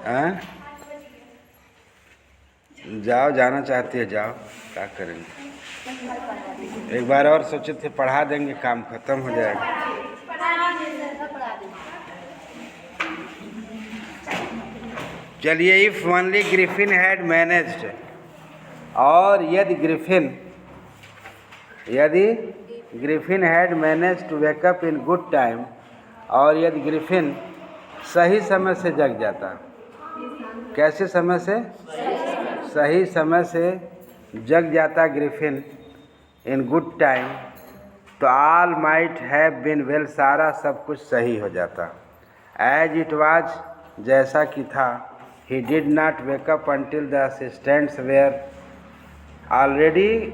हाँ, जाओ, जाना चाहती है जाओ, क्या करेंगे। एक बार और सोचे थे पढ़ा देंगे, काम खत्म हो जाएगा। चलिए, if only Griffin had managed, और यदि Griffin had manage to wake up in good time, और यदि ग्रिफिन सही समय से जग जाता। कैसे समय से? सही समय से जग जाता ग्रिफिन इन गुड टाइम, तो all might have been well, सारा सब कुछ सही हो जाता। एज इट वाज, जैसा कि था, he did not wake up until the assistants were already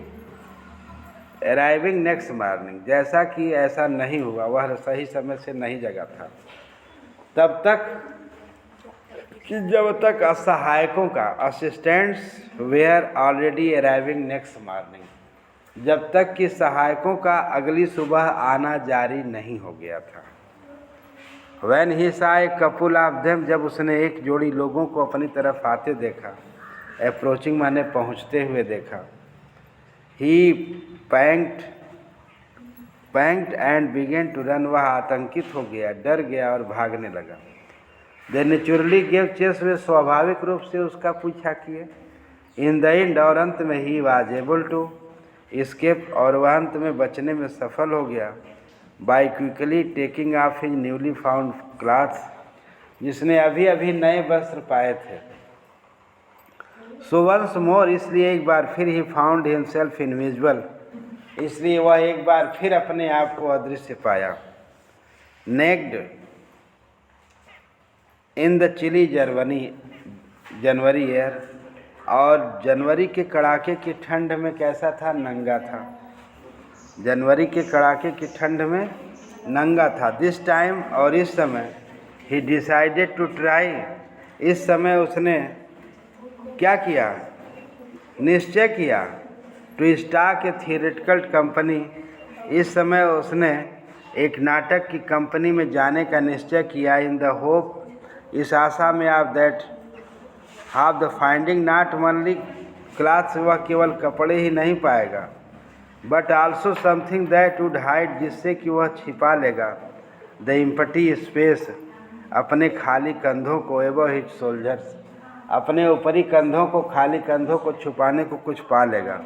arriving next morning, जैसा कि ऐसा नहीं हुआ, वह सही समय से नहीं जगा था तब तक कि जब तक सहायकों का, assistants were already arriving next morning, जब तक कि सहायकों का अगली सुबह आना जारी नहीं हो गया था। When he saw a couple of them, जब उसने एक जोड़ी लोगों को अपनी तरफ आते देखा, अप्रोचिंग माने पहुँचते हुए देखा, he panicked and began to run, वह आतंकित हो गया, डर गया और भागने लगा। They naturally gave chase, वे स्वाभाविक रूप से उसका पीछा किए। In the end, और अंत में he was able to escape, और वह अंत में बचने में सफल हो गया। By quickly taking off his newly found clothes, जिसने अभी अभी नए वस्त्र पाए थे। So once more, इसलिए एक बार फिर he found himself invisible, इसलिए वह एक बार फिर अपने आप को अदृश्य पाया। Naked in the chilly January air, और जनवरी के कड़ाके की ठंड में कैसा था? नंगा था। जनवरी के कड़ाके की ठंड में नंगा था। दिस टाइम, और इस समय, ही डिसाइडेड टू ट्राई, इस समय उसने क्या किया? निश्चय किया। To start a theatrical company, इस समय उसने एक नाटक की कंपनी में जाने का निश्चय किया। इन द होप, इस आशा में, आप that half the finding not only clothes, वह केवल कपड़े ही नहीं पाएगा, but also something that would hide, जिससे कि वह छिपा लेगा, द एम्प्टी स्पेस, अपने खाली कंधों को, एबव हिज शोल्डर्स, अपने ऊपरी कंधों को, खाली कंधों को छुपाने को कुछ पा लेगा।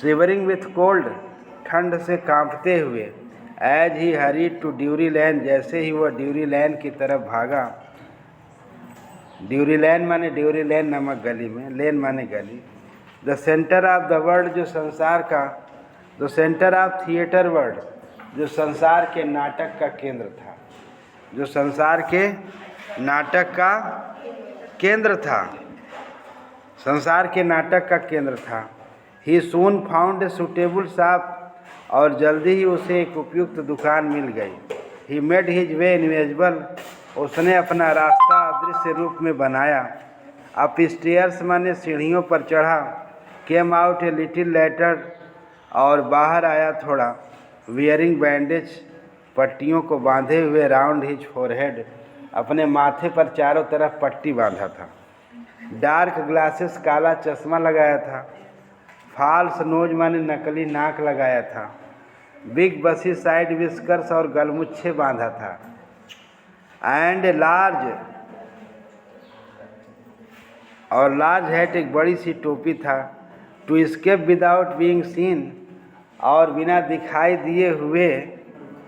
शिवरिंग विथ कोल्ड, ठंड से कांपते हुए, as he hurried to Drury Lane, जैसे ही वह ड्यूरी लैन की तरफ भागा। ड्यूरी लैन माने ड्यूरी लैन नामक गली में, लेन माने गली। The centre of the world, जो संसार का, the centre of theatre world, जो संसार के नाटक का केंद्र था, जो संसार के नाटक का केंद्र था, संसार के नाटक का केंद्र था। ही सून फाउंड ए सुटेबल शॉप, और जल्दी ही उसे एक उपयुक्त दुकान मिल गई। He made his way invisible, उसने अपना रास्ता अदृश्य रूप में बनाया। अप स्टेयर्स माने सीढ़ियों पर चढ़ा। Came out a little letter, और बाहर आया थोड़ा। वियरिंग बैंडेज, पट्टियों को बांधे हुए। राउंड हिज फोरहेड, अपने माथे पर चारों तरफ पट्टी बांधा था। डार्क ग्लासेस, काला चश्मा लगाया था। फॉल्स नोज माने नकली नाक लगाया था। बिग बसी साइड विस्कर्स, और गलमुच्छे बांधा था। एंड ए लार्ज हैट, एक बड़ी सी टोपी था। To escape without being seen, और बिना दिखाई दिए हुए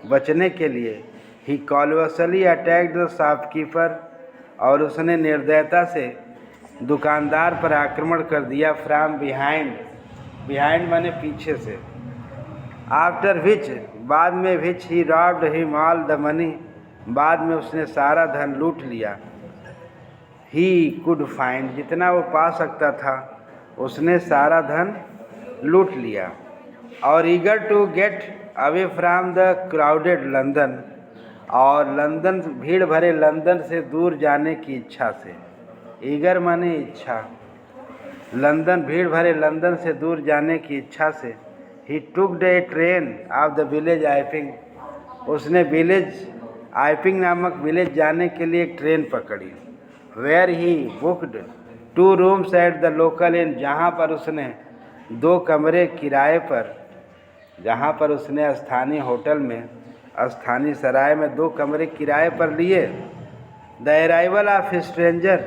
बचने के लिए। He callously attacked the shopkeeper, और उसने निर्दयता से दुकानदार पर आक्रमण कर दिया। फ्रॉम बिहाइंड, बिहाइंड माने पीछे से। आफ्टर विच, बाद में, which he robbed him all the money, बाद में उसने सारा धन लूट लिया। ही कुड फाइंड, जितना वो पा सकता था उसने सारा धन लूट लिया। और eager to get away from the crowded London, और लंदन, भीड़ भरे लंदन से दूर जाने की इच्छा से। ईगर माने इच्छा, लंदन, भीड़ भरे लंदन से दूर जाने की इच्छा से। ही टुक ए ट्रेन ऑफ द विलेज आइपिंग, उसने विलेज आइपिंग नामक विलेज जाने के लिए एक ट्रेन पकड़ी। Where he booked 2 rooms at the local inn, जहाँ पर उसने 2 कमरे किराए पर, जहाँ पर उसने स्थानीय होटल में, स्थानीय सराय में 2 कमरे किराए पर लिए। द अराइवल ऑफ स्ट्रेंजर,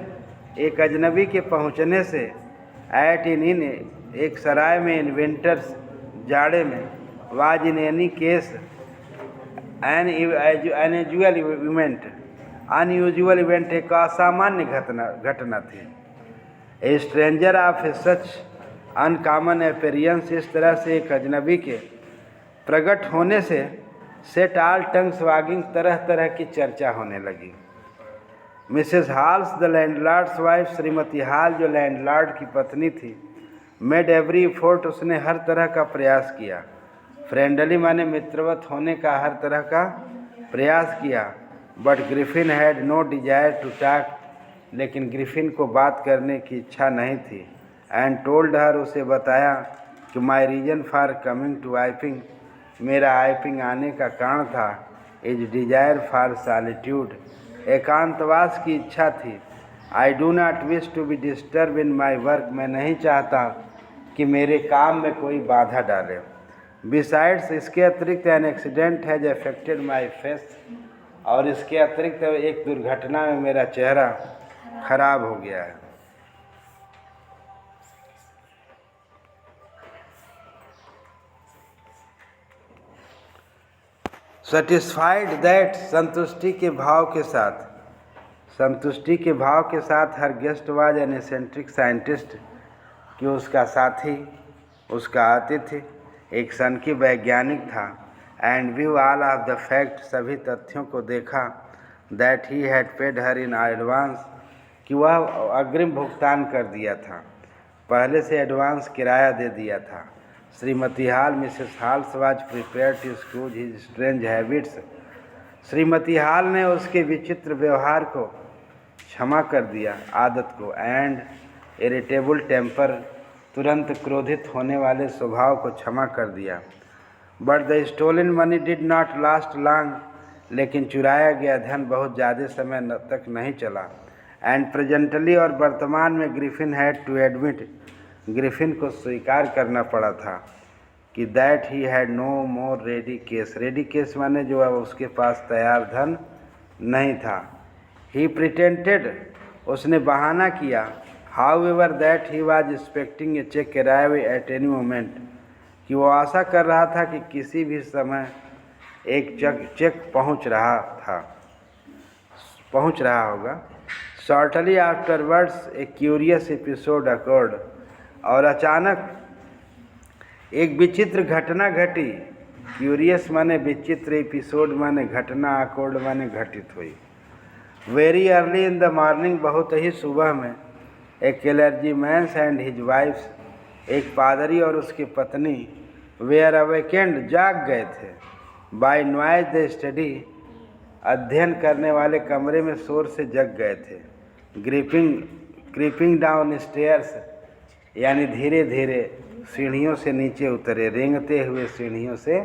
एक अजनबी के पहुँचने से, एट इन, एक सराय में, इन विंटर्स, जाड़े में, was in any case unusual event, एक असामान्य घटना थी। ए stranger of such uncommon appearance, इस तरह से एक अजनबी के प्रकट होने से सेट ऑल टंग्स वागिंग, तरह तरह की चर्चा होने लगी। Mrs halls the landlords wife, Shrimati hall जो लैंडलॉर्ड की पत्नी थी, मेड एवरी एफर्ट, उसने हर तरह का प्रयास किया। फ्रेंडली माने मित्रवत होने का हर तरह का प्रयास किया। But Griffin had no desire to talk, लेकिन ग्रिफिन को बात करने की इच्छा नहीं थी। एंड टोल्ड हर, उसे बताया कि my reason for coming to Iping, मेरा आइपिंग आने का कारण था, इज डिजायर फॉर सॉलिट्यूड, एकांतवास की इच्छा थी। I do not wish to be disturb in my work, मैं नहीं चाहता कि मेरे काम में कोई बाधा डाले। बिसाइड्स, इसके अतिरिक्त an accident has affected my face, और इसके अतिरिक्त एक दुर्घटना में मेरा चेहरा खराब हो गया है। सेटिस्फाइड दैट, संतुष्टि के भाव के साथ, संतुष्टि के भाव के साथ, her guest was an eccentric scientist, कि उसका साथी, उसका आतिथ्य एक सनकी वैज्ञानिक था। And view all of the fact, सभी तथ्यों को देखा। That he had paid her in advance, कि वह अग्रिम भुगतान कर दिया था, पहले से एडवांस किराया दे दिया था। Shrimati Hall, Mrs Halls was prepared to excuse his strange habits, Shrimati Hall ने उसके विचित्र व्यवहार को क्षमा कर दिया, आदत को। एंड इरिटेबल टेम्पर, तुरंत क्रोधित होने वाले स्वभाव को क्षमा कर दिया। But the stolen money did not last long, लेकिन चुराया गया धन बहुत ज़्यादा समय तक नहीं चला। एंड प्रेजेंटली, और वर्तमान में, Griffin had to admit, Griffin को स्वीकार करना पड़ा था कि that he had no more ready cash, ready cash माने जो अब उसके पास तैयार धन नहीं था। ही प्रिटेंटेड, उसने बहाना किया। However that he was expecting a cheque arrive at any moment, कि वो आशा कर रहा था कि किसी भी समय एक चेक पहुंच रहा होगा। शॉर्टली आफ्टरवर्ड्स ए क्यूरियस एपिसोड अकर्ड, और अचानक एक विचित्र घटना घटी। क्यूरियस माने विचित्र, एपिसोड माने घटना, अकर्ड माने घटित हुई। Very early in the morning, बहुत ही सुबह में, ए क्लर्जीमैन एंड हिज वाइफ्स, एक पादरी और उसकी पत्नी, वेयर अवेकेंड, जाग गए थे। बाय नॉइज द स्टडी, अध्ययन करने वाले कमरे में शोर से जग गए थे। क्रीपिंग डाउन स्टेयर्स, यानी धीरे धीरे सीढ़ियों से नीचे उतरे, रेंगते हुए सीढ़ियों से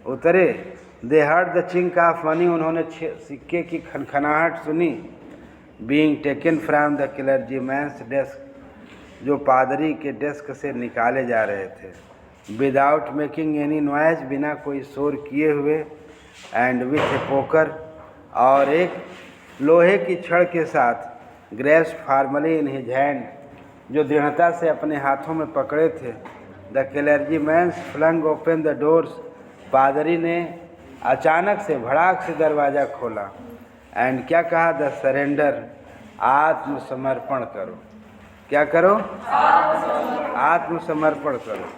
उतरे। They heard the chink of money, उन्होंने सिक्के की खनखनाहट सुनी। Being taken from the clergyman's desk, जो पादरी के डेस्क से निकाले जा रहे थे। विदाउट मेकिंग एनी नॉइज, बिना कोई शोर किए हुए। एंड विथ ए पोकर, और एक लोहे की छड़ के साथ। Grasp formally in his hand, जो दृढ़ता से अपने हाथों में पकड़े थे। The clergyman's flung open the doors, पादरी ने अचानक से भड़ाक से दरवाज़ा खोला। एंड क्या कहा? द सरेंडर, आत्मसमर्पण करो। क्या करो? आत्मसमर्पण करो।